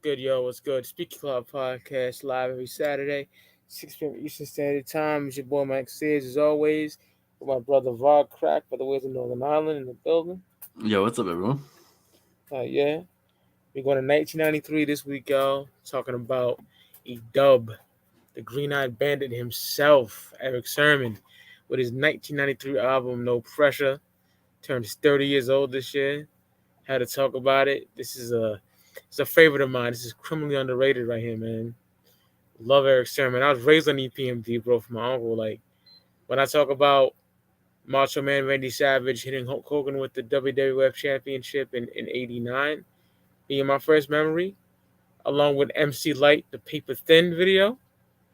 good, yo? What's good? Speak Ya Clout Podcast live every Saturday, 6 p.m. Eastern Standard Time. It's your boy Mike Sears, as always, with my brother Vod Crack, by the way, of Northern Ireland in the building. Yo, what's up, everyone? Yeah, we're going to 1993 this week, y'all. Talking about a dub, the Green-Eyed Bandit himself, Erick Sermon, with his 1993 album No Pressure. Turns 30 years old this year. Had to talk about it. It's a favorite of mine. This is criminally underrated right here, man. Love Erick Sermon. I was raised on EPMD, bro, from my uncle. Like, when I talk about Macho Man Randy Savage hitting Hulk Hogan with the WWF Championship in '89, being my first memory, along with MC Light, the Paper Thin video,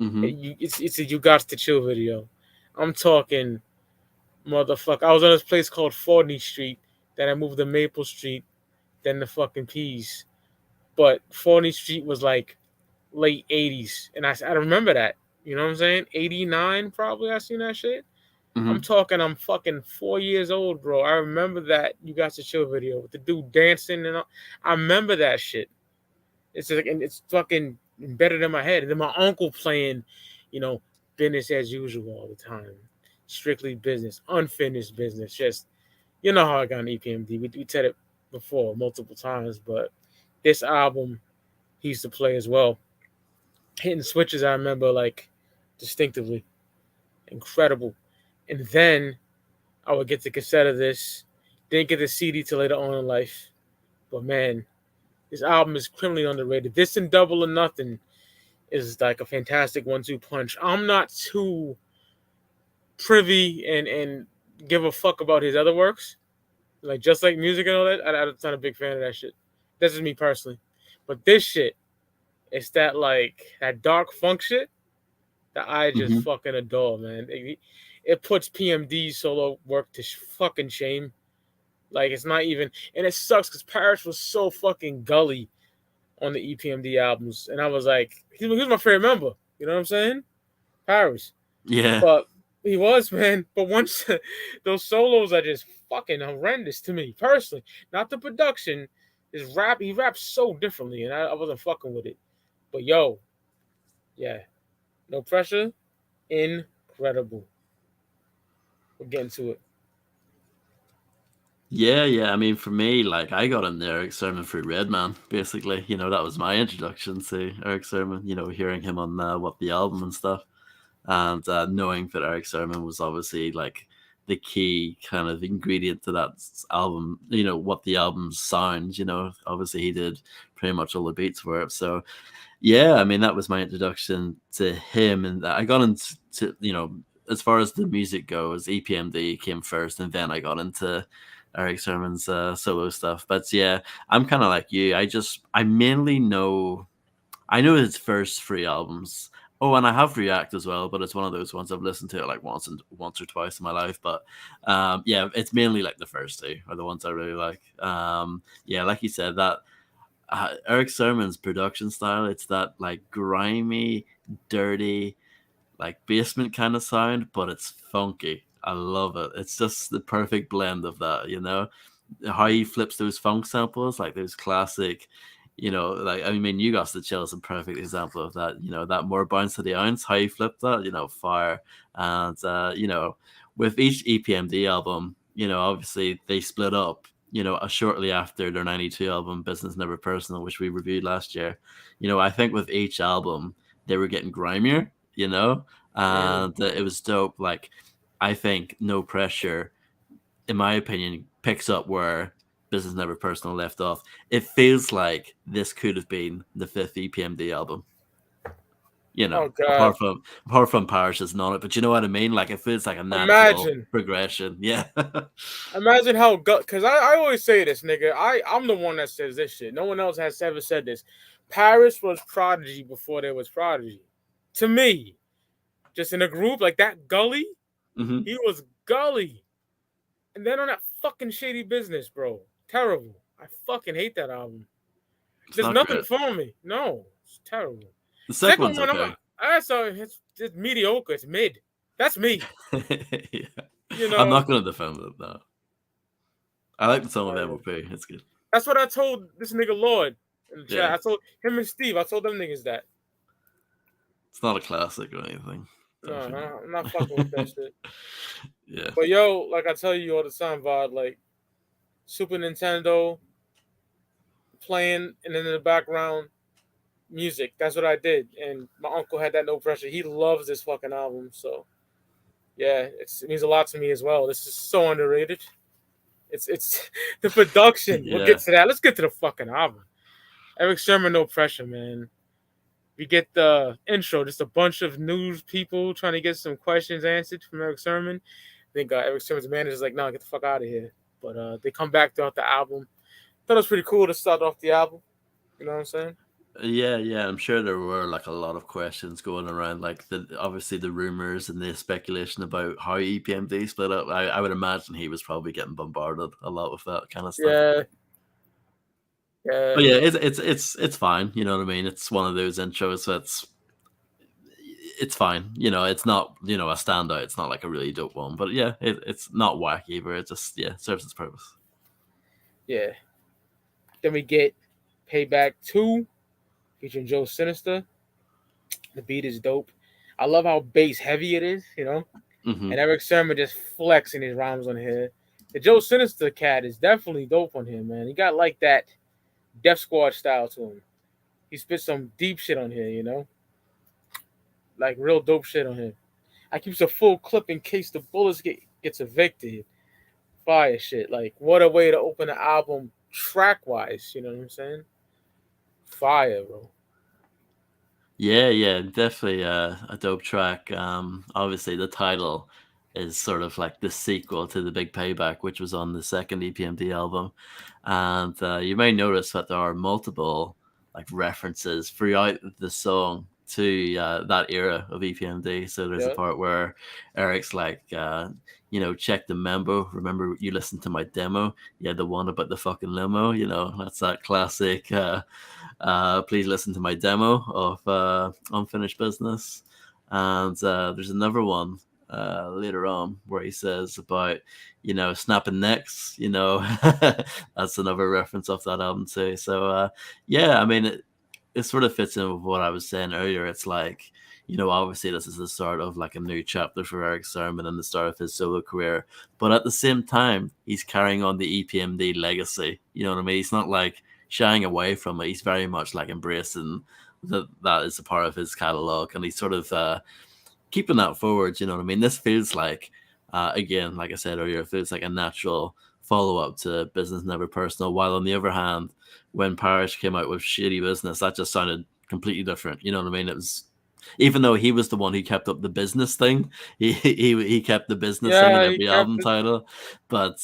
it's a You Got to Chill video. I'm talking, motherfucker. I was on this place called Fordney Street. Then I moved to Maple Street, then the fucking Peas. But Fordney Street was like late 80s. And I remember that. You know what I'm saying? 89 probably I seen that shit. I'm fucking 4 years old, bro. I remember that You Got to Chill video with the dude dancing and all. I remember that shit. It's like, and it's fucking embedded in my head. And then my uncle playing, business as usual all the time. Strictly business, unfinished business. Just, you know how I got on EPMD. We said it before multiple times, but this album he used to play as well. Hitting switches, I remember, like, distinctively. Incredible. And then I would get the cassette of this. Didn't get the CD till later on in life. But, man, this album is criminally underrated. This and Double or Nothing is like a fantastic 1-2 punch. I'm not too privy and give a fuck about his other works. Like, Just Like Music and all that. I'm not a big fan of that shit. This is me personally. But this shit, it's that dark funk shit that I just fucking adore, man. It puts PMD's solo work to fucking shame. Like, it's not even, and it sucks because Parrish was so fucking gully on the EPMD albums. And I was like, he was my favorite member. You know what I'm saying? Parrish. Yeah. But he was, man. But once those solos are just fucking horrendous to me, personally. Not the production. His rap, he raps so differently, and I wasn't fucking with it. But yo, yeah. No Pressure, incredible. We'll get into it. Yeah. I mean, for me, like, I got into Erick Sermon through Redman, basically. That was my introduction to Erick Sermon, hearing him on What the Album and stuff. And knowing that Erick Sermon was obviously, like, the key kind of ingredient to that album, what the album's sound, obviously he did pretty much all the beats for it. So, yeah, I mean, that was my introduction to him. And I got into, as far as the music goes, EPMD came first, and then I got into Erick Sermon's solo stuff. But yeah, I'm kind of like you. I mainly know his first 3 albums. Oh, and I have React as well, but it's one of those ones I've listened to like once or twice in my life. But yeah, it's mainly like the first 2 are the ones I really like. Yeah, like you said, that Erick Sermon's production style, it's that like grimy, dirty, like basement kind of sound, but it's funky. I love it. It's just the perfect blend of that, how he flips those funk samples, like those classic, like, I mean, You Got to Chill is a perfect example of that, that more bounce to the ounce, how he flipped that, fire. And, with each EPMD album, obviously they split up, shortly after their 92 album, Business Never Personal, which we reviewed last year. I think with each album, they were getting grimier, and it was dope. Like, I think No Pressure, in my opinion, picks up where Business Never Personal left off. It feels like this could have been the 5th EPMD album. Apart from Parrish is not it, but you know what I mean? Like, it feels like a natural progression. Yeah. Imagine how because I always say this, nigga. I'm the one that says this shit. No one else has ever said this. Parrish was Prodigy before there was Prodigy. To me, just in a group like that, gully, he was gully. And then on that fucking Shady Business, bro. Terrible. I fucking hate that album. There's nothing for me. No, it's terrible. The second one's okay. It's mediocre. It's mid. That's me. Yeah. I'm not going to defend it, though. I like the song of MOP. It's good. That's what I told this nigga Lord. in the chat. Yeah, I told him and Steve. I told them niggas that. it's not a classic or anything. No, Definitely I'm not fucking with that not. shit. Yeah. But yo, like I tell you all the time, Vod, like Super Nintendo playing, and then in the background music. That's what I did. And my uncle had that No Pressure. He loves this fucking album. So yeah, it means a lot to me as well. This is so underrated. It's the production. We'll Yeah. get to that. Let's get to the fucking album. Erick Sermon No Pressure, man. We get the intro, just a bunch of news people trying to get some questions answered from Erick Sermon. I think Erick Sermon's manager's like, "No, get the fuck out of here." But they come back throughout the album. Thought it was pretty cool to start off the album. You know what I'm saying? Yeah. I'm sure there were like a lot of questions going around, like obviously the rumors and the speculation about how EPMD split up. I would imagine he was probably getting bombarded a lot with that kind of stuff. Yeah, yeah, But yeah, it's fine. You know what I mean? It's one of those intros that's it's fine. It's not a standout. It's not like a really dope one, but yeah, it's not whack either. It just serves its purpose. yeah. Then we get Payback 2 featuring Joe Sinister. The beat is dope. I love how bass heavy it is, Mm-hmm. And Erick Sermon just flexing his rhymes on here. The Joe Sinister cat is definitely dope on him, man. He got like that Def Squad style to him. He spit some deep shit on here, like real dope shit on him. I keeps a full clip in case the bullets gets evicted. Fire shit. Like what a way to open the album track wise. You know what I'm saying? Fire, bro. Yeah, definitely a dope track. Obviously the title is sort of like the sequel to the Big Payback, which was on the second EPMD album, and you may notice that there are multiple like references throughout the song to that era of EPMD. So there's a Yeah. part where Eric's like, check the memo. Remember you listened to my demo? Yeah, the one about the fucking limo. That's that classic. Please listen to my demo of Unfinished Business. And there's another one later on where he says about, snapping necks, that's another reference off that album too. So, yeah, I mean, it sort of fits in with what I was saying earlier. It's like, obviously this is the start of like a new chapter for Erick Sermon and the start of his solo career. But at the same time, he's carrying on the EPMD legacy. You know what I mean? He's not like shying away from it. He's very much like embracing that is a part of his catalog, and he's sort of keeping that forward. You know what I mean? This feels like, again, like I said earlier, it feels like a natural follow-up to Business Never Personal, while on the other hand, when Parrish came out with Shitty Business, that just sounded completely different. You know what I mean? It was, even though he was the one who kept up the business thing, he kept the business thing in Yeah, he every kept album it. title. But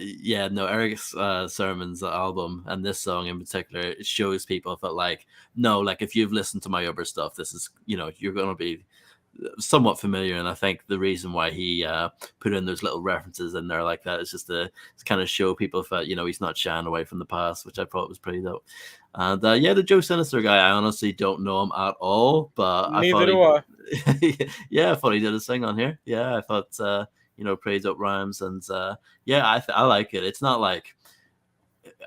yeah, no, Eric Sermon's album and this song in particular, it shows people that like, no, like if you've listened to my other stuff, this is, you're going to be somewhat familiar. And I think the reason why he put in those little references in there like that is just to kind of show people that, he's not shying away from the past, which I thought was pretty dope. And yeah, the Joe Sinister guy, I honestly don't know him at all, but I Neither thought do I. yeah, I thought he did a thing on here. Yeah, I thought, pretty dope rhymes. And yeah, I like it. It's not like,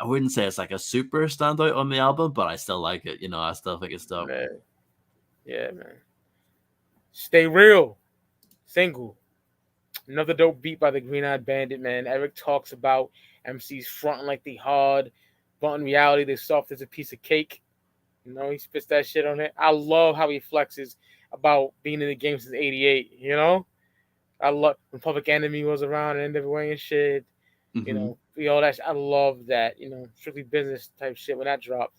I wouldn't say it's like a super standout on the album, but I still like it. I still think it's dope. Man. Yeah, man. Stay Real. Single. Another dope beat by the Green Eyed Bandit, man. Eric talks about MCs fronting like they hard, but in reality, they're soft as a piece of cake. He spits that shit on it. I love how he flexes about being in the game since '88. I love when Public Enemy was around and NWA and shit. Mm-hmm. All that. I love that. Strictly business type shit when that dropped.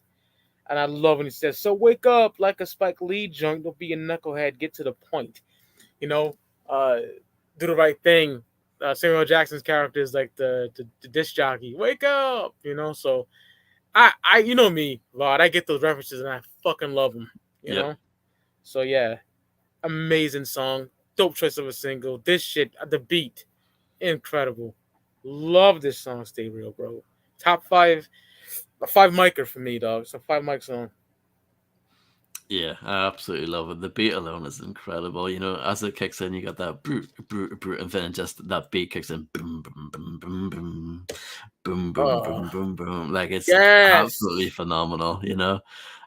And I love when he says, "So wake up like a Spike Lee joint. Don't be a knucklehead. Get to the point." Do the right thing. Samuel Jackson's character is like the disc jockey. Wake up, So I you know me, Rod. I get those references and I fucking love them. Yep. So yeah, amazing song, dope choice of a single. This shit, the beat, incredible. Love this song. Stay Real, bro. Top 5, a 5 micer for me, dog. It's a 5 mic song. Yeah, I absolutely love it. The beat alone is incredible. You know, as it kicks in, you got that brute, brute, brute, and then just that beat kicks in, boom, boom, boom, boom, boom, boom, boom, Oh, boom, boom, boom. Like it's yes. absolutely phenomenal. You know,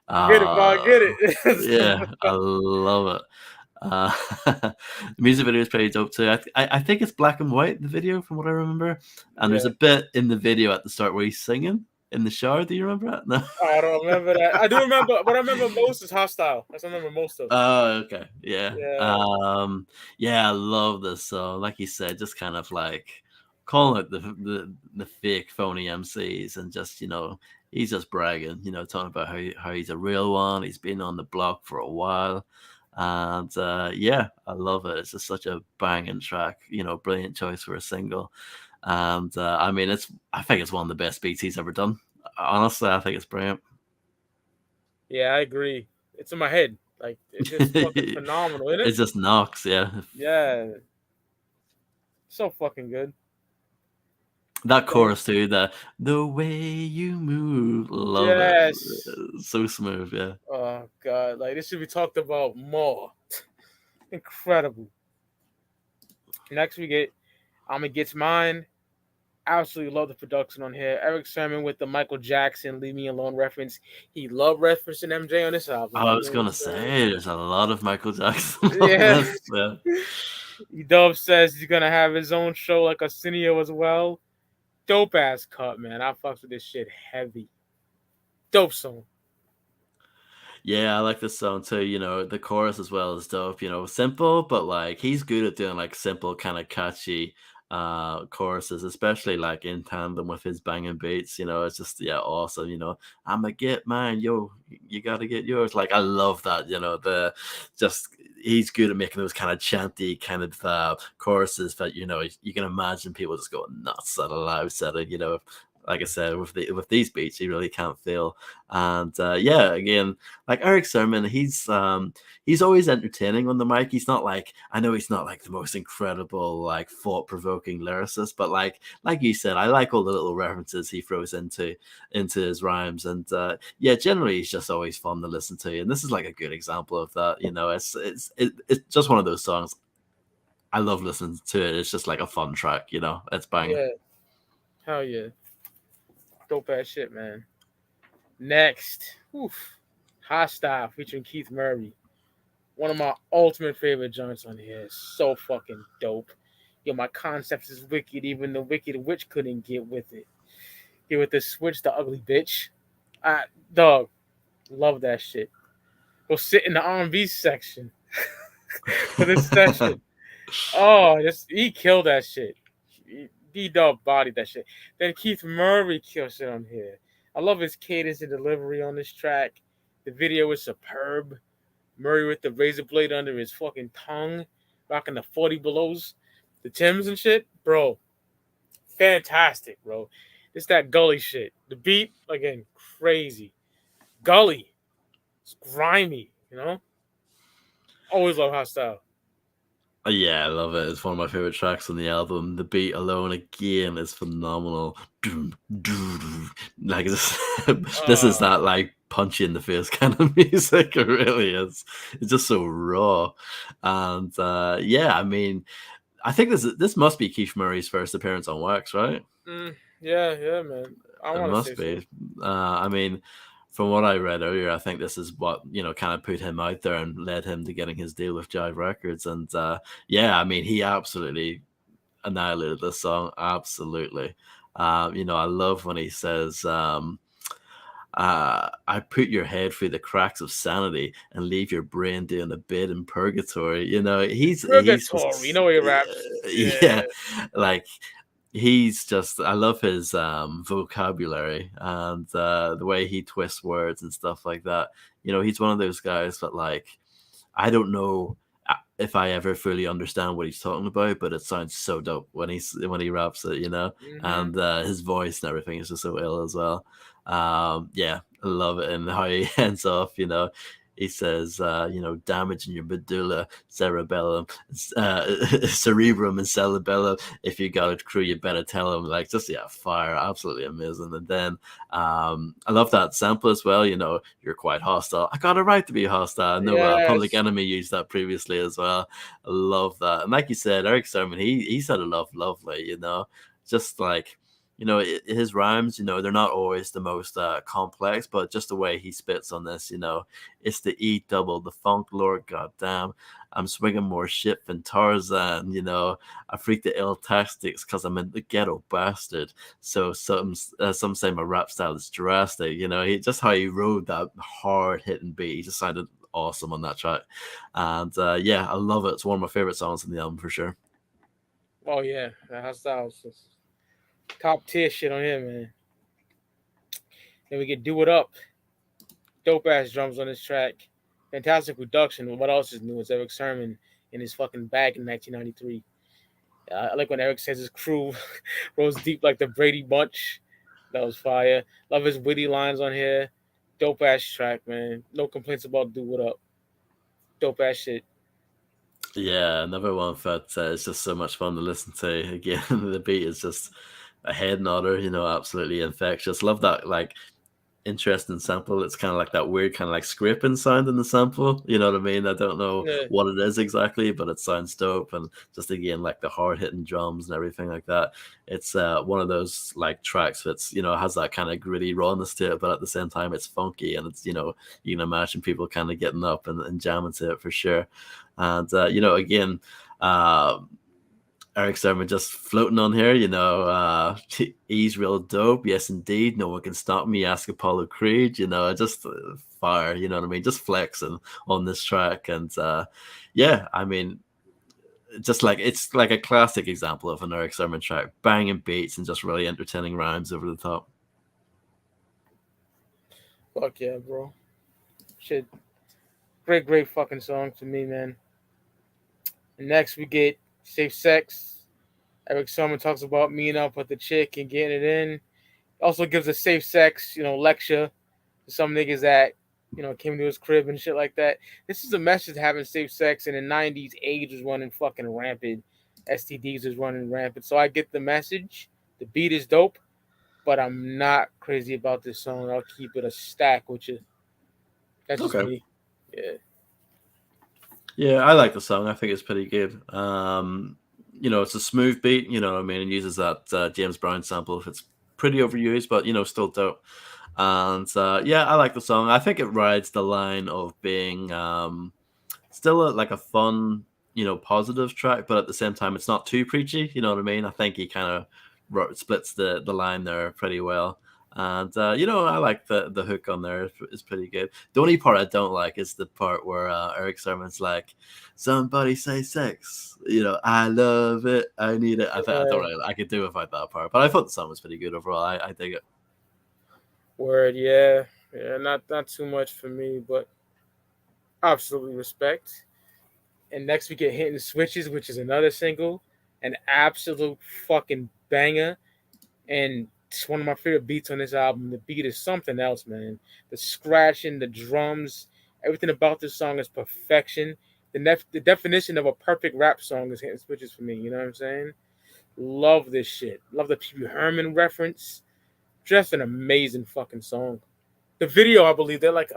Get it, bro. uh, Get it. yeah, I love it. Uh, the music video is pretty dope too. I think it's black and white, the video, from what I remember. And there's Yeah. a bit in the video at the start where he's singing in the shower. Do you remember that? No. Oh, I don't remember that. I do remember, what I remember most is Hostile. That's what I remember most of. Oh, okay. Yeah. Yeah. Yeah, I love this song. Like you said, just kind of like calling it the fake phony MCs and just, he's just bragging, talking about how he's a real one. He's been on the block for a while. And yeah, I love it. It's just such a banging track, brilliant choice for a single. And I mean, I think it's one of the best beats he's ever done. Honestly, I think it's brilliant. Yeah, I agree. It's in my head. Like, it's just fucking phenomenal, isn't It it? just knocks, yeah. Yeah. So fucking good. That Like, chorus too, the way you move, love it. yes. So smooth, yeah. Oh god. Like, this should be talked about more. Incredible. Next we get I'ma Get Mine. Absolutely love the production on here. Erick Sermon with the Michael Jackson "Leave Me Alone" reference. He loved referencing MJ on this album. I You was know what I'm gonna saying? say there's a lot of Michael Jackson on Yeah. this. Yeah. Dub says he's gonna have his own show like Arsenio as well. Dope ass cut, man. I fucks with this shit heavy. Dope song. Yeah, I like this song too. The chorus as well is dope. Simple, but like he's good at doing like simple, kind of catchy choruses, especially like in tandem with his banging beats. It's just awesome. I'ma get mine, yo. You gotta get yours. Like I love that. The just he's good at making those kind of chanty kind of choruses that you can imagine people just going nuts at a live setting. Like I said, with these beats, you really can't fail. And yeah, again, like Erick Sermon, he's always entertaining on the mic. I know he's not like the most incredible, like thought provoking lyricist, but like you said, I like all the little references he throws into his rhymes, and yeah, generally he's just always fun to listen to. And this is like a good example of that. It's just one of those songs. I love listening to it. It's just like a fun track. It's banging. Yeah. Hell yeah. Dope ass shit, man. Next. Oof. Hostile featuring Keith Murray. One of my ultimate favorite joints on here. So fucking dope. Yo, my concepts is wicked. Even the wicked witch couldn't get with it. Get with the switch, the ugly bitch. Dog, love that shit. Go sit in the R&B section for this session. Oh, he killed that shit. D-Dub bodied that shit. Then Keith Murray kills shit on here. I love his cadence and delivery on this track. The video is superb. Murray with the razor blade under his fucking tongue, rocking the 40 belows, the Timbs and shit. Bro, fantastic, bro. It's that gully shit. The beat, again, crazy. Gully. It's grimy, Always love Hostile. Yeah, I love it. It's one of my favorite tracks on the album. The beat alone again is phenomenal. Like this is that like punch you in the face kind of music. It really is. It's just so raw, and yeah, I mean, I think this must be Keith Murray's first appearance on Wax, right? Yeah, man. I It want to must say so. be. I mean, from what I read earlier, I think this is what kind of put him out there and led him to getting his deal with Jive Records. And yeah, I mean, he absolutely annihilated this song. Absolutely. I love when he says, I put your head through the cracks of sanity and leave your brain doing a bit in purgatory. He's Purgatory. You just know he raps. Yeah. yeah, like he's just I love his vocabulary and the way he twists words and stuff like that. He's one of those guys that like I don't know if I ever fully understand what he's talking about, but it sounds so dope when he raps it, Mm-hmm. and his voice and everything is just so ill as well. Yeah, I love it, and how he ends off, he says, damaging your medulla, cerebellum, cerebrum, and cerebellum. If you got a crew, you better tell him. Like, just fire, absolutely amazing. And then I love that sample as well. You're quite hostile. I got a right to be hostile. I know Public Yes. Enemy used that previously as well. I love that. And like you said, Erick Sermon, he said it lovely. Just like his rhymes, they're not always the most complex, but just the way he spits on this, it's the E double, the funk lord, goddamn. I'm swinging more shit than Tarzan, I freak the ill tactics because I'm in the ghetto bastard. So some say my rap style is drastic, just how he rode that hard hitting beat. He just sounded awesome on that track. And I love it. It's one of my favorite songs in the album for sure. Oh yeah, that hostile top tier shit on here, man. Then we get Do It Up. Dope ass drums on this track. Fantastic production. What else is new? It's Erick Sermon in his fucking bag in 1993. I like when Eric says his crew rose deep like the Brady Bunch. That was fire. Love his witty lines on here. Dope ass track, man. No complaints about Do It Up. Dope ass shit. Yeah, another one that is just so much fun to listen to. Again, the beat is just a head nodder, absolutely infectious. Love that, like, interesting sample. It's kind of like that weird kind of like scraping sound in the sample. You know what I mean? I don't know Yeah. what it is exactly, but it sounds dope. And just again, like the hard hitting drums and everything like that. It's one of those like tracks that's has that kind of gritty rawness to it, but at the same time it's funky, and it's you can imagine people kind of getting up and jamming to it for sure. And again, Erick Sermon just floating on here, he's real dope. Yes, indeed. No one can stop me. Ask Apollo Creed, just fire, you know what I mean? Just flexing on this track. And I mean, just like it's like a classic example of an Erick Sermon track, banging beats and just really entertaining rhymes over the top. Fuck yeah, bro. Shit. Great fucking song to me, man. And next we get Safe Sex. Erick Sermon talks about meeting up with the chick and getting it in. Also gives a safe sex, lecture to some niggas that, came to his crib and shit like that. This is a message to having safe sex. In the 90s, AIDS was running fucking rampant. STDs was running rampant. So I get the message. The beat is dope, but I'm not crazy about this song. I'll keep it a stack with you. That's just me. Yeah. Yeah, I like the song. I think it's pretty good. It's a smooth beat, you know what I mean? And uses that James Brown sample. If it's pretty overused, but, still dope. And, I like the song. I think it rides the line of being still a fun, positive track, but at the same time, it's not too preachy, you know what I mean? I think he kind of splits the line there pretty well. And I like the hook on there. It's pretty good. The only part I don't like is the part where Erick Sermon's like, "Somebody say sex." I love it. I need it. I don't really. I could do without that part, but I thought the song was pretty good overall. I dig it. Word, yeah. Not too much for me, but absolutely respect. And next we get Hitting Switches, which is another single, an absolute fucking banger. And it's one of my favorite beats on this album. The beat is something else, man. The scratching, the drums, everything about this song is perfection. The definition of a perfect rap song is Hitting Switches for me. You know what I'm saying? Love this shit. Love the Pee Wee Herman reference. Just an amazing fucking song. The video, I believe, they're like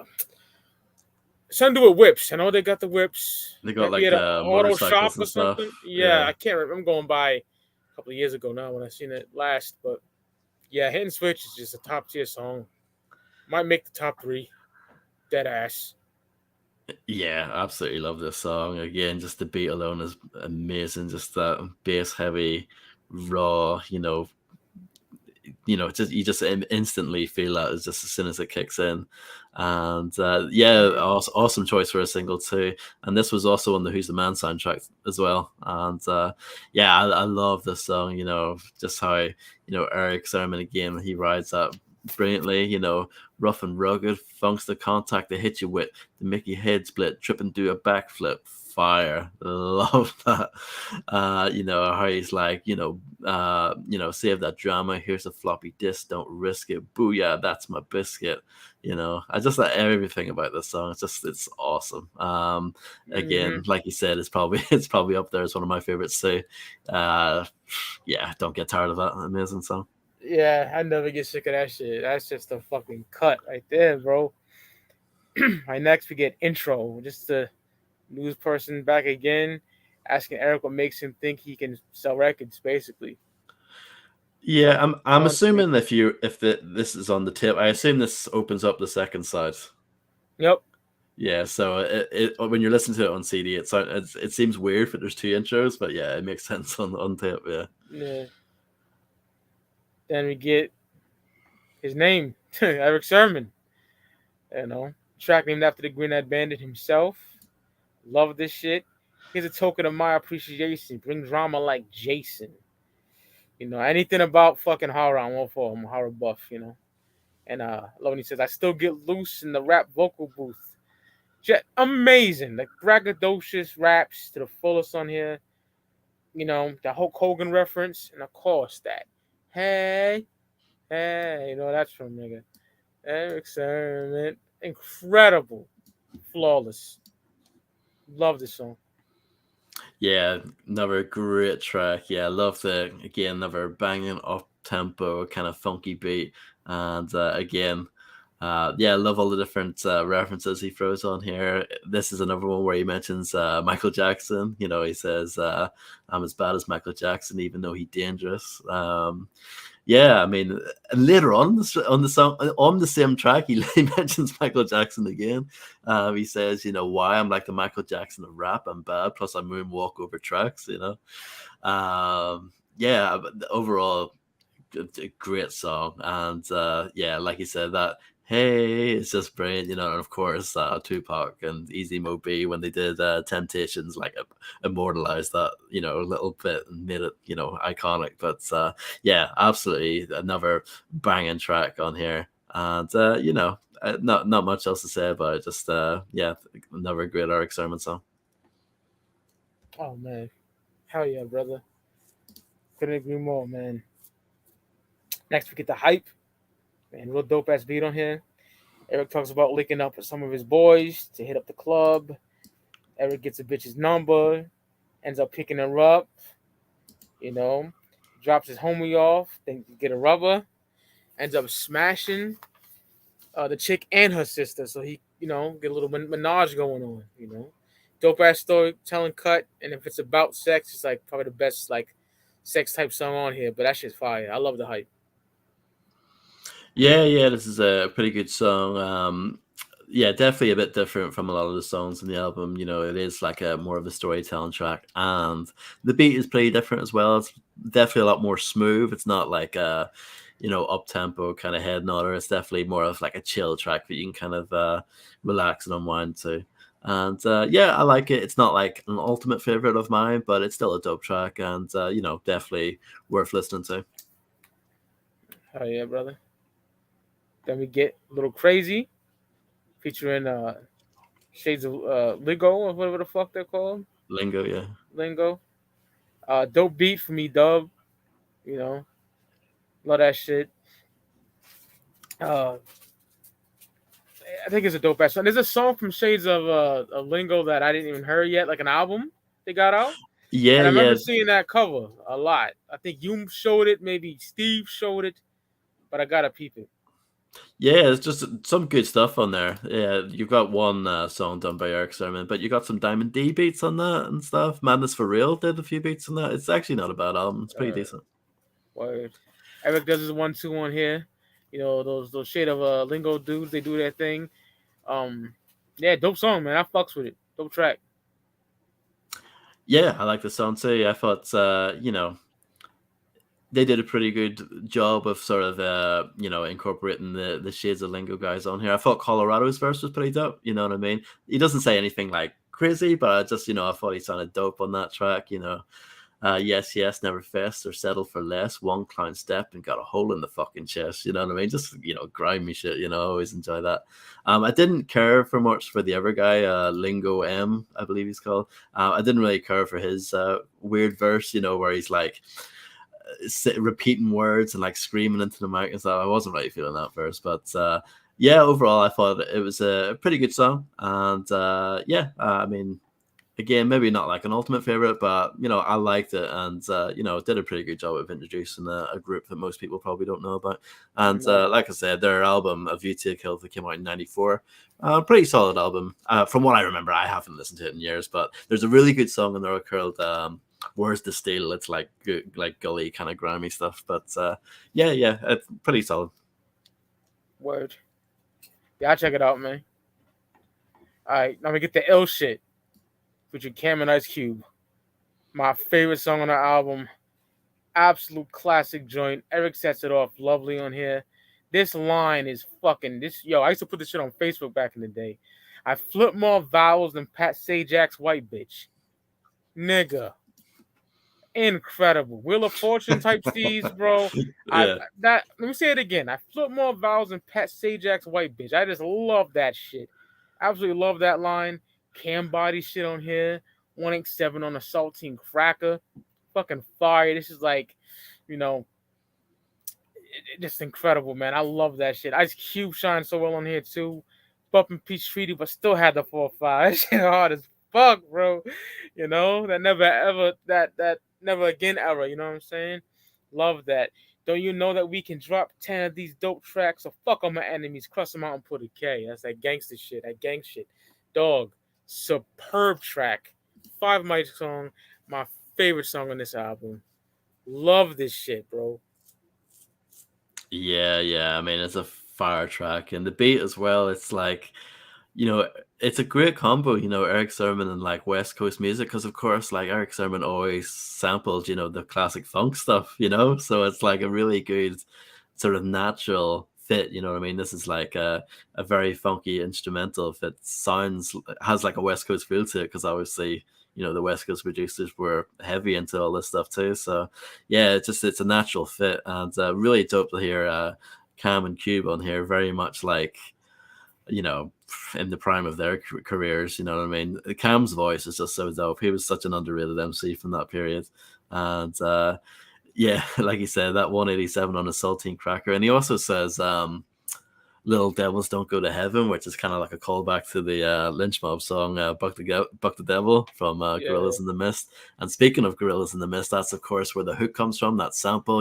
something to do with whips. I know they got the whips. They got Maybe like at an auto shop or something. Stuff. Yeah, I can't remember. I'm going by a couple of years ago now when I seen it last, but yeah, Hitting Switch is just a top tier song. Might make the top 3. Dead ass. Yeah, absolutely love this song. Again, just the beat alone is amazing. Just that bass heavy, raw, just you just instantly feel that just as soon as it kicks in. And awesome choice for a single too. And this was also on the Who's the Man soundtrack as well. And I love this song. Just how Erick Sermon again, he rides that brilliantly. Rough and rugged, funks the contact they hit you with, the Mickey head split, trip and do a backflip. Fire, love that. How he's like, save that drama. Here's a floppy disk, don't risk it. Booyah, that's my biscuit. I just like everything about this song. It's awesome. Mm-hmm. Again, like you said, it's probably up there as one of my favorites too. Uh, yeah, don't get tired of that amazing song. Yeah, I never get sick of that shit. That's just a fucking cut right there, bro. Right, next we get intro. Just the news person back again, asking Eric what makes him think he can sell records, basically. Yeah, Fucking I'm country. assuming this is on the tip, I assume this opens up the second side. Yep. Yeah, so when you're listening to it on CD, it seems weird that there's two intros, but yeah, it makes sense on tape. Yeah, Yeah. Then we get his name, Erick Sermon. Track named after the Green Eyed Bandit himself. Love this shit. Here's a token of my appreciation. Bring drama like Jason. Anything about fucking horror, I'm all for. I'm a horror buff. And I love when he says, I still get loose in the rap vocal booth. Amazing. Like braggadocious raps to the fullest on here. The Hulk Hogan reference. And of course that. Hey, hey, that's from nigga. Erick Sermon. Incredible. Flawless. Love this song. yeah, another great track. Yeah, I love another banging up tempo, kind of funky beat, and again. Yeah, I love all the different references he throws on here. This is another one where he mentions Michael Jackson. He says, "I'm as bad as Michael Jackson, even though he's dangerous." Yeah, I mean, and later on the song on the same track, he mentions Michael Jackson again. He says, why I'm like the Michael Jackson of rap. I'm bad. Plus, I moonwalk over tracks. Yeah, but overall, a great song, and yeah, like you said, that hey, it's just brilliant, and of course, Tupac and Easy Mo B, when they did Temptations, like immortalized that, a little bit and made it, iconic. But yeah, absolutely another banging track on here, and not much else to say about it. Just yeah, another great Eric Sermon song. Oh man. Hell yeah, brother. Couldn't agree more, man. Next we get the hype. Man, real dope ass beat on here. Eric talks about linking up with some of his boys to hit up the club. Eric gets a bitch's number, ends up picking her up, you know, drops his homie off, then get a rubber, ends up smashing the chick and her sister. So he, get a little menage going on. Dope ass storytelling cut. And if it's about sex, it's like probably the best like sex type song on here. But that shit's fire. I love the hype. Yeah, this is a pretty good song. Yeah, definitely a bit different from a lot of the songs in the album. It is like a more of a storytelling track, and the beat is pretty different as well. It's definitely a lot more smooth. It's not like a, up tempo kind of head nodder. It's definitely more of like a chill track that you can kind of relax and unwind to. And yeah, I like it. It's not like an ultimate favorite of mine, but it's still a dope track, and definitely worth listening to. Oh yeah, brother. Then we get a little crazy, featuring Shades of Lingo or whatever the fuck they're called. Lingo, yeah. Lingo. Dope beat for me, dub. You know, love that shit. Uh, I think it's a dope ass song. There's a song from Shades of Lingo that I didn't even hear yet, like an album they got out. And Yeah, I remember yeah. seeing that cover a lot. I think you showed it, maybe Steve showed it, but I gotta peep it. Yeah, it's just some good stuff on there. Yeah, you've got one song done by Eric Sermon, but you got some Diamond D beats on that and stuff. Madness for Real did a few beats on that. It's actually not a bad album. It's pretty decent. Word. Eric does his 1-2 on here. Those shade of lingo dudes, they do their thing. Yeah, dope song, man. I fucks with it. Dope track. Yeah, I like the song too. I thought, they did a pretty good job of sort of, incorporating the Shades of Lingo guys on here. I thought Colorado's verse was pretty dope. You know what I mean? He doesn't say anything like crazy, but I just, I thought he sounded dope on that track. Yes, yes, never fest or settle for less. One clown step and got a hole in the fucking chest. You know what I mean? Just grimy shit. I always enjoy that. I didn't care for much for the other guy, Lingo M, I believe he's called. I didn't really care for his weird verse. Where he's like repeating words and like screaming into the mic and stuff. I wasn't really feeling that verse, but yeah, overall, I thought it was a pretty good song, and yeah, I mean, again, maybe not like an ultimate favorite, but I liked it, and did a pretty good job of introducing a group that most people probably don't know about. And like I said, their album "A View to a Kill" that came out in '94, pretty solid album. From what I remember, I haven't listened to it in years, but there's a really good song in there called "Where's the Steel." It's like gully kind of grimy stuff, but yeah, it's pretty solid. Word. Yeah, I'll check it out, man. All right, now we get the ill shit, featuring Cam and Ice Cube. My favorite song on the album. Absolute classic joint. Eric sets it off lovely on here. This line is fucking this. Yo, I used to put this shit on Facebook back in the day. I flip more vowels than Pat Sajak's white bitch. Nigga. Incredible. Wheel of Fortune type C's, bro. Yeah. Let me say it again. I flip more vowels than Pat Sajak's white bitch. I just love that shit. Absolutely love that line. Cam body shit on here. 187 on a saltine cracker. Fucking fire. This is like, just incredible, man. I love that shit. Ice Cube shines so well on here too. Bumping Peach Treaty, but still had the 4-5. That shit hard as fuck, bro. That never ever that never again era. You know what I'm saying? Love that. Don't you know that we can drop 10 of these dope tracks? So fuck on my enemies, crush them out and put a K. That's that gangster shit. That gang shit. Dog. Superb track. 5 mic song. My favorite song on this album. Love this shit, bro. Yeah. I mean, it's a fire track, and the beat as well. It's like, it's a great combo. Erick Sermon and like West Coast music, because of course, like Erick Sermon always sampled, the classic funk stuff. So it's like a really good sort of natural fit. You know what I mean? This is like a very funky instrumental that has like a West Coast feel to it, because obviously, the West Coast producers were heavy into all this stuff too. So yeah, it's a natural fit, and really dope to hear Cam and Cube on here. Very much like, in the prime of their careers. You know what I mean? Cam's voice is just so dope. He was such an underrated MC from that period, and yeah, like he said, that 187 on a saltine cracker. And he also says, "Little devils don't go to heaven," which is kind of like a callback to the Lynch Mob song Buck the Devil from Gorillas in the Mist. And speaking of Gorillas in the Mist, that's of course where the hook comes from, that sample,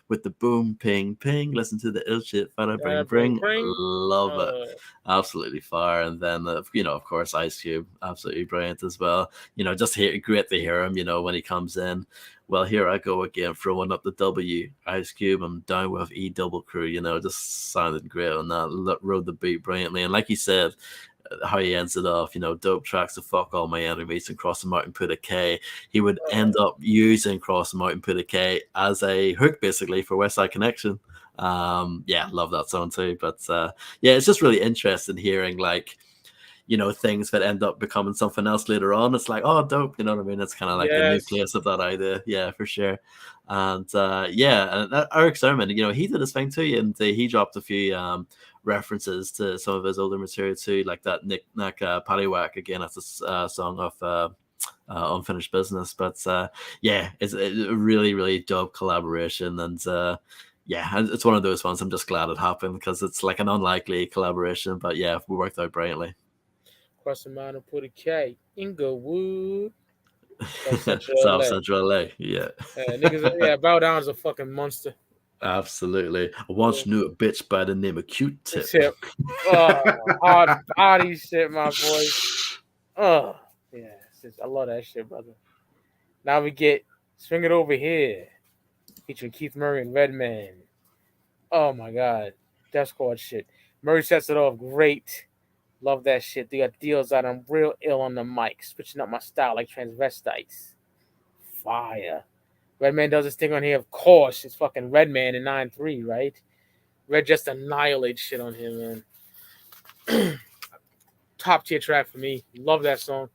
with the boom, ping, ping, listen to the ill shit, fada, bring. Love it. Absolutely fire. And then, of course, Ice Cube, absolutely brilliant as well. Just great to hear him, when he comes in. Well, here I go again, throwing up the W. Ice Cube, I'm down with E double crew, just sounded great on that, rode the beat brilliantly. And like he said, how he ends it off, dope tracks to fuck all my enemies and cross them out and put a K. He would end up using cross them out and put a K as a hook, basically, for West Side Connection. Yeah, love that song too. But yeah, it's just really interesting hearing like, things that end up becoming something else later on. It's like, oh, dope. You know what I mean? It's kind of like the nucleus of that idea. Yeah, for sure. And yeah, and Erick Sermon, he did his thing too, and he dropped a few references to some of his older material too, like that Nick Nack Paddywhack again. That's a song of Unfinished Business. But yeah, it's a really, really dope collaboration, and yeah, it's one of those ones I'm just glad it happened, because it's like an unlikely collaboration, but yeah, we worked out brilliantly. Cross the mountain, put a K. Inglewood. South Central LA. Yeah. Niggas, Bow Down's a fucking monster. Absolutely. I once knew a bitch by the name of Q-Tip. Hard body shit, my boy. Yeah, I love that shit, brother. Now we get Swing It Over Here, featuring Keith Murray and Redman. Oh my god, Death Squad shit. Murray sets it off great. Love that shit. They got deals out. I'm real ill on the mic, switching up my style like transvestites. Fire. Redman does his thing on here, of course. It's fucking Redman in 9-3, right? Red just annihilates shit on him, man. Top tier track for me. Love that song.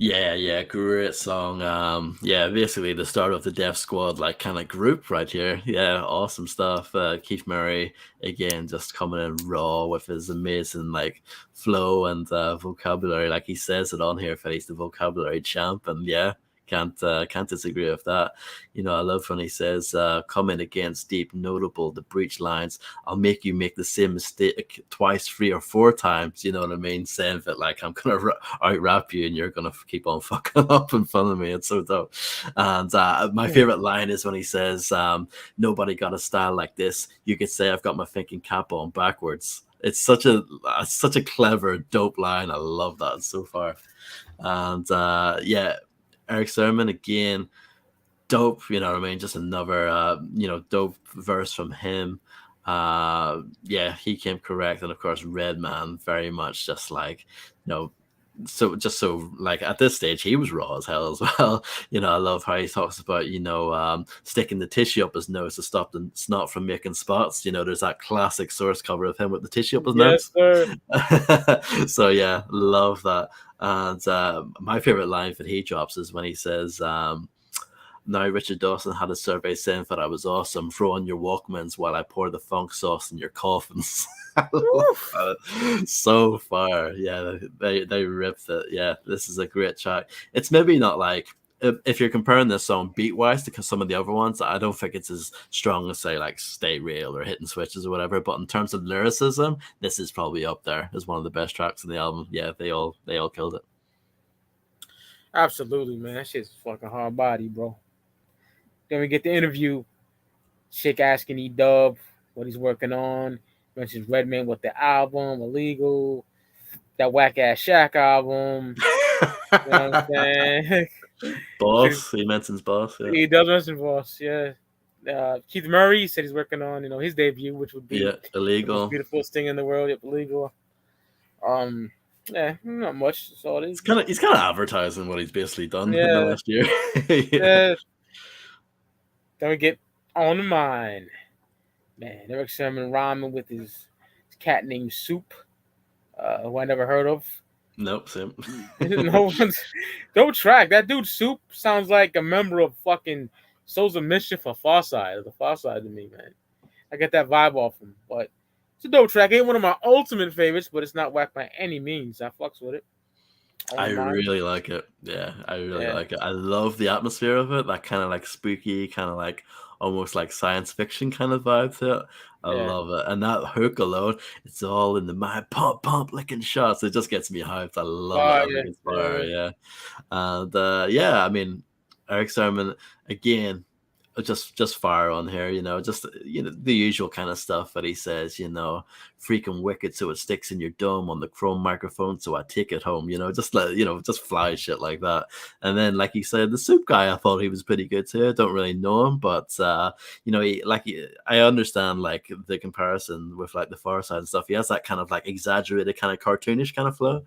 Yeah, great song. Yeah, basically the start of the Def Squad like kind of group right here. Yeah, awesome stuff. Keith Murray again, just coming in raw with his amazing like flow and vocabulary. Like he says it on here, that he's the vocabulary champ, and yeah, can't disagree with that. You know, I love when he says, "Coming against deep, notable, the breach lines. I'll make you make the same mistake twice, 3 or 4 times." You know what I mean? Saying that like I'm gonna out rap you and you're gonna keep on fucking up in front of me. It's so dope. And my favorite line is when he says, "Nobody got a style like this. You could say I've got my thinking cap on backwards." It's such a clever, dope line. I love that so far. And yeah, Erick Sermon again, dope. You know what I mean? Just another dope verse from him. Yeah, he came correct, and of course Redman very much just like so like at this stage he was raw as hell as well. I love how he talks about sticking the tissue up his nose to stop the snot from making spots. There's that classic Source cover of him with the tissue up his Yes, nose. sir. So yeah, love that. And my favorite line that he drops is when he says, "Now Richard Dawson had a survey saying that I was awesome. Throw on your Walkmans while I pour the funk sauce in your coffins." I love that. So far, yeah, they ripped it. Yeah, this is a great track. It's maybe not like, if you're comparing this song beat wise to some of the other ones, I don't think it's as strong as say like Stay Real or Hitting Switches or whatever. But in terms of lyricism, this is probably up there as one of the best tracks in the album. Yeah, they all killed it. Absolutely, man. That shit's fucking hard body, bro. Then we get the interview. Chick asking E-Dub what he's working on. Mentions Redman with the album, Illegal, that whack ass Shaq album. You know what I'm saying? Boss, he mentions Boss. Yeah. He does mention Boss, yeah. Keith Murray said he's working on, his debut, which would be the Illegal. most beautiful thing in the world. Yep, Illegal. Yeah, not much. That's all it is. He's kind of advertising what he's basically done in the last year. Yeah. Then we get On the Mind. Man, Erick Sermon rhyming with his cat named Soup, who I never heard of. Nope, same. Don't track. That dude Soup sounds like a member of fucking Souls of Mischief or Farside. The Farside to me, man. I get that vibe off him. But it's a dope track. Ain't one of my ultimate favorites, but it's not whack by any means. I fucks with it. I really like it. Yeah, I really like it. I love the atmosphere of it. That kind of like spooky, kind of like almost like science fiction kind of vibe to it. I love it. And that hook alone, it's all in the mind, pump, licking shots. It just gets me hyped. I love it. It's fire, yeah. And I mean, Erick Sermon, again, just fire on here, just the usual kind of stuff that he says, freaking wicked so it sticks in your dome on the chrome microphone so I take it home, just fly shit like that. And then like you said, the Soup guy, I thought he was pretty good too. I don't really know him, but I understand like the comparison with like the Far Side and stuff. He has that kind of like exaggerated kind of cartoonish kind of flow.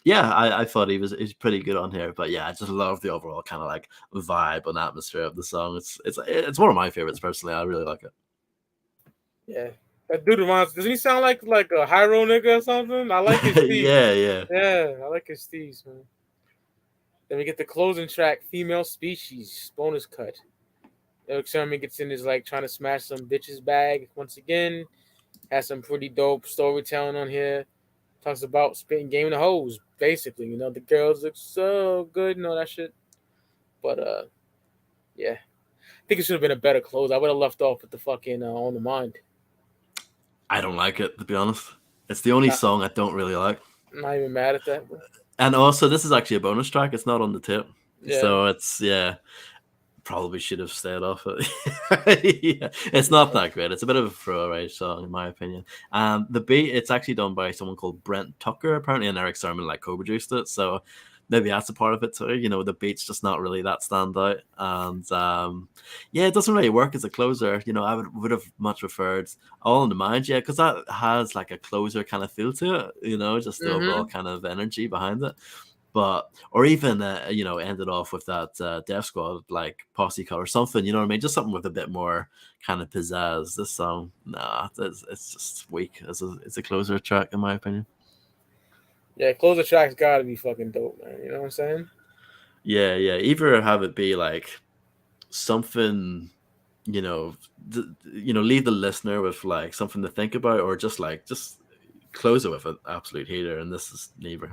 I thought he's pretty good on here, but yeah, I just love the overall kind of like vibe and atmosphere of the song. It's one of my favorites personally. I really like it. Yeah, that dude doesn't he sound like a Hyro nigga or something? I like his steez. Yeah, I like his steez, man. Then we get the closing track, Female Species, bonus cut. Erick Sermon gets in his like trying to smash some bitches bag once again. Has some pretty dope storytelling on here. Talks about spitting game the hoes, basically. The girls look so good and all that shit. But yeah. I think it should have been a better close. I would have left off with the fucking On the Mind. I don't like it, to be honest. It's the only song I don't really like. I'm not even mad at that. But... And also, this is actually a bonus track. It's not on the tip. Yeah. So it's, probably should have stayed off it. It's not that great. It's a bit of a throwaway song, in my opinion. The beat, it's actually done by someone called Brent Tucker, apparently, and Erick Sermon like co-produced it. So maybe that's a part of it too. The beat's just not really that standout, and it doesn't really work as a closer. I would have much preferred All in the Mind, because that has like a closer kind of feel to it. Just the overall kind of energy behind it. But or even ended off with that Def Squad like posse cut or something, you know what I mean? Just something with a bit more kind of pizzazz. This song, nah, it's just weak as a closer track in my opinion. Yeah, closer tracks gotta be fucking dope, man. You know what I'm saying? Yeah, yeah. Either have it be like something, you know, leave the listener with like something to think about, or just close it with an absolute heater. And this is neither.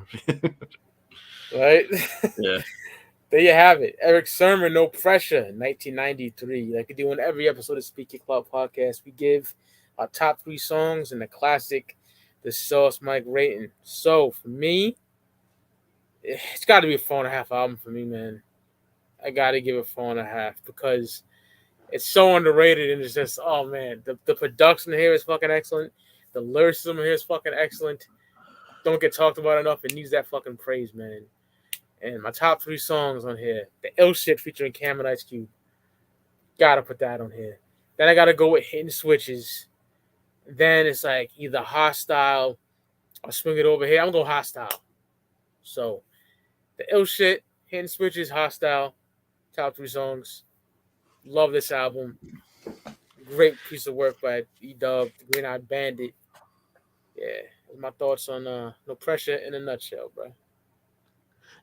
Right? Yeah. There you have it. Erick Sermon, No Pressure, 1993. Like we do in every episode of Speak Ya Clout Podcast, we give our top 3 songs and the classic, the Sauce Mike rating. So for me, it's got to be a 4.5 album for me, man. I got to give it 4.5 because it's so underrated and it's just, oh man, the production here is fucking excellent. The lyricism here is fucking excellent. Don't get talked about enough. It needs that fucking praise, man. And my top 3 songs on here, the Ill Shit featuring Cam and Ice Cube. Gotta put that on here. Then I gotta go with Hitting Switches. Then it's like either Hostile or Swing It Over Here. I'm gonna go Hostile. So the Ill Shit, Hitting Switches, Hostile, top 3 songs. Love this album. Great piece of work by E-Dub, the Green Eyed Bandit. Yeah, my thoughts on No Pressure in a nutshell, bro.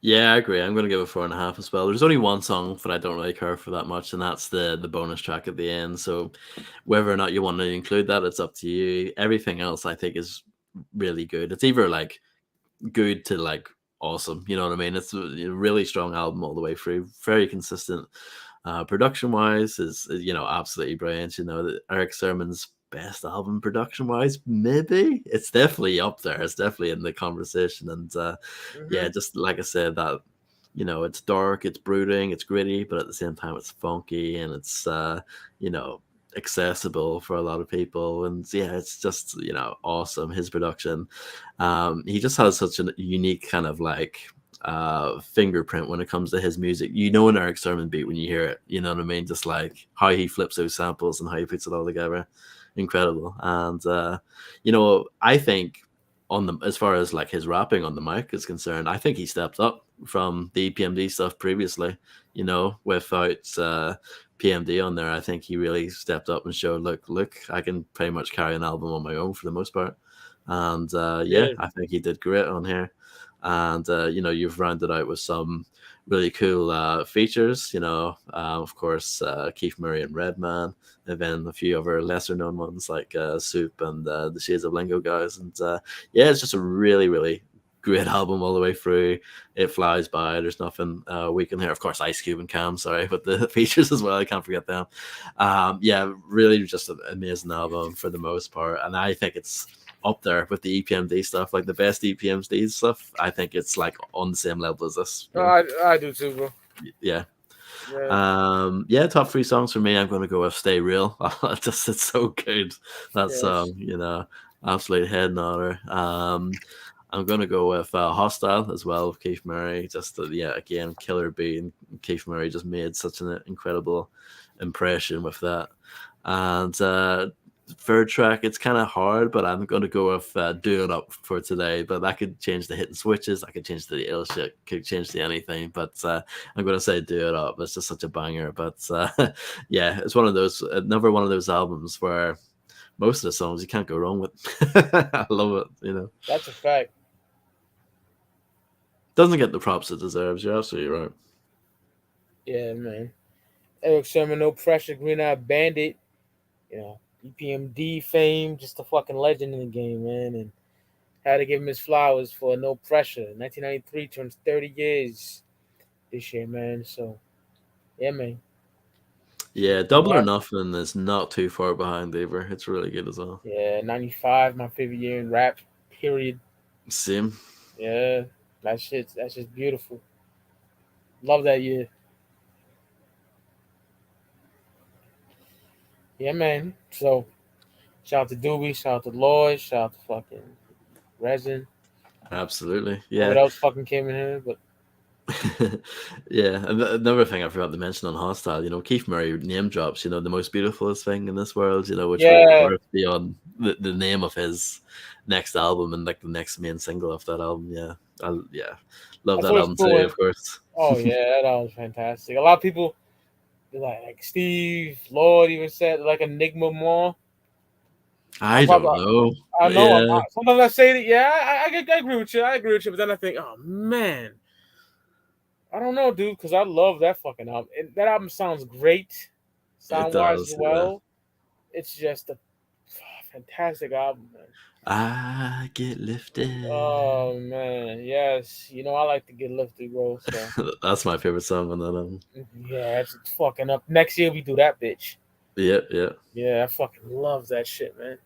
Yeah, I agree. I'm going to give it 4.5 as well. There's only one song that I don't really care for that much, and that's the bonus track at the end. So whether or not you want to include that, it's up to you. Everything else I think is really good. It's either like good to like awesome. You know what I mean? It's a really strong album all the way through. Very consistent. Production wise is absolutely brilliant. You know, that Erick Sermon's best album production wise, maybe it's definitely up there. It's definitely in the conversation. And yeah, just like I said, that it's dark, it's brooding, it's gritty, but at the same time it's funky and it's you know accessible for a lot of people. And yeah, it's just awesome. His production, he just has such a unique kind of like fingerprint when it comes to his music. An Erick Sermon beat when you hear it. You know what I mean? Just like how he flips those samples and how he puts it all together. Incredible. And I think as far as like his rapping on the mic is concerned, I think he stepped up from the EPMD stuff previously. Without PMD on there, I think he really stepped up and showed, look, I can pretty much carry an album on my own for the most part. And yeah, I think he did great on here. And you've rounded out with some really cool features. Of course, Keith Murray and Redman, and then a few other lesser known ones like Soup and the Shades of Lingo guys. And yeah, it's just a really, really great album all the way through. It flies by. There's nothing weak in here. Of course, Ice Cube and Cam, sorry, but the features as well. I can't forget them. Yeah, really just an amazing album for the most part. And I think it's up there with the EPMD stuff, like the best EPMD stuff. I think it's like on the same level as this. I do too, bro. Yeah. Yeah, top 3 songs for me. I'm going to go with Stay Real. It's so good, that song. Absolute head nodder. I'm going to go with Hostile as well with Keith Murray. Just again, killer beat, and Keith Murray just made such an incredible impression with that. And third track, it's kind of hard, but I'm going to go with Do It Up for today. But that could change the Hitting Switches, I could change the ill shit, could change to anything. But I'm going to say Do It Up. It's just such a banger. But yeah, it's another one of those albums where most of the songs you can't go wrong with. I love it. That's a fact. Doesn't get the props it deserves. You're absolutely right. Yeah, man. Erick Sermon, No Pressure, Green Eyed Bandit. EPMD fame, just a fucking legend in the game, man. And had to give him his flowers for No Pressure. 1993 turns 30 years this year, man. So, yeah, man. Yeah, Double or Nothing is not too far behind either. It's really good as well. Yeah, 95, my favorite year in rap, period. Same. Yeah, that's just beautiful. Love that year. Yeah, man. So, shout out to Doobie, shout out to Lloyd, shout out to fucking Resin. Absolutely. Yeah. What else fucking came in here? But yeah, another thing I forgot to mention on Hostile, Keith Murray name drops, the most beautifulest thing in this world, which will be on the name of his next album and like the next main single of that album. Yeah, love that album too, of course. Oh yeah, that album's fantastic. A lot of people, like Steve Lord even said, like Enigma more. I don't know. I know. Yeah, Sometimes I say that. Yeah, I agree with you. I agree with you. But then I think, oh man, I don't know, dude, because I love that fucking album. That album sounds great, it sound wise as does. Yeah. well. It's just a fantastic album, man. I get lifted. Oh man, yes. You know I like to get lifted, bro. So That's my favorite song on that album. yeah, it's fucking up. Next year we do that, bitch. Yeah, yeah. Yeah, I fucking love that shit, man.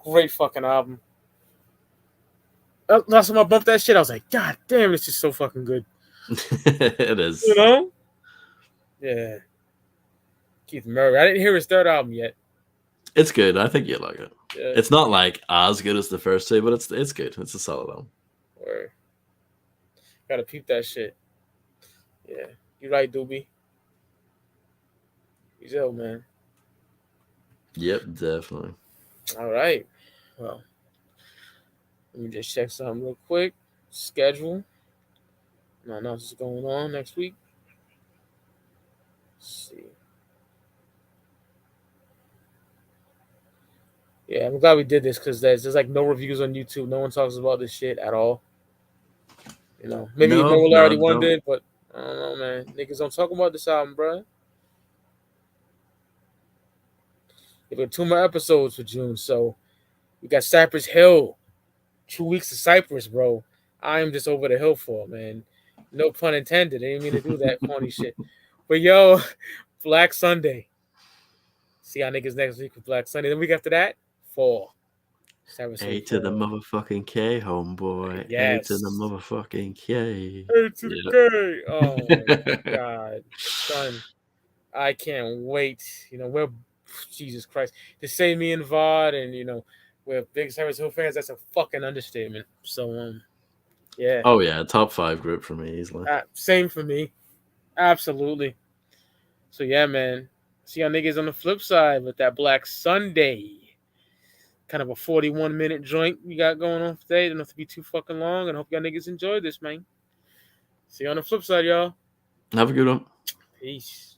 Great fucking album. Last time I bumped that shit, I was like, God damn, this is so fucking good. It is. You know? Yeah. Keith Murray. I didn't hear his third album yet. It's good. I think you like it. Yeah. It's not like as good as the first two, but it's good. It's a solid album. Or gotta peep that shit. Yeah. You right, Doobie. He's ill, man. Yep, definitely. All right. Well, let me just check something real quick. Schedule. Nothing else is going on next week. Let's see. Yeah, I'm glad we did this because there's like no reviews on YouTube. No one talks about this shit at all. You know, maybe No, Noel already one don't. did, but I don't know, man. Niggas don't talk about this album, bro. There been 2 more episodes for June, so we got Cypress Hill. 2 weeks of Cypress, bro. I am just over the hill for, man. No pun intended. I didn't mean to do that corny shit. But yo, Black Sunday. See y'all niggas next week with Black Sunday. Then week after that, fall. A to the motherfucking K, homeboy. Yes. A to the motherfucking K. A to the K. Oh my God, son. I can't wait. You know, we're Jesus Christ. To say me and Vod and we're big Cypress Hill fans, that's a fucking understatement. So yeah. Oh yeah, top 5 group for me easily. Same for me. Absolutely. So yeah, man. See y'all niggas on the flip side with that Black Sunday. Kind of a 41-minute joint we got going on today. Don't have to be too fucking long. And I hope y'all niggas enjoy this, man. See you on the flip side, y'all. Have a good one. Peace.